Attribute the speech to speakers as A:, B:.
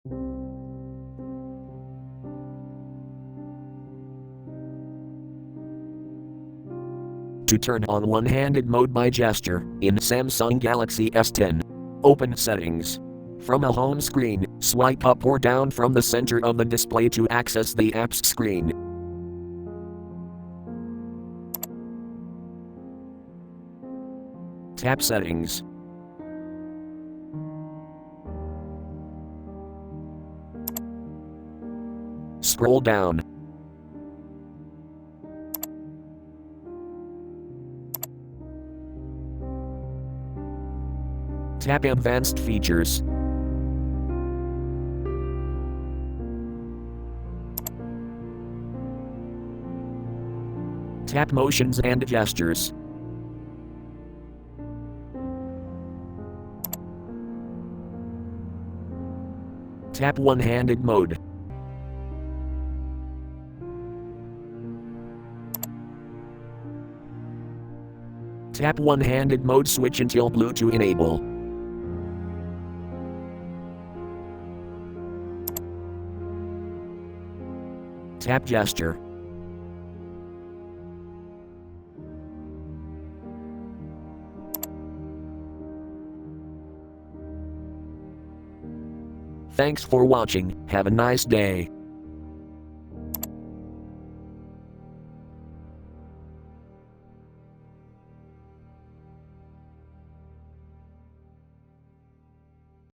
A: To turn on one-handed mode by gesture, in Samsung Galaxy S10. Open Settings. From a home screen, swipe up or down from the center of the display to access the apps screen. Tap Settings. Scroll down. Tap Advanced Features. Tap Motions and Gestures. Tap One-Handed Mode. Tap One-Handed Mode switch until blue to enable. Tap Gesture. Thanks for watching. Have a nice day.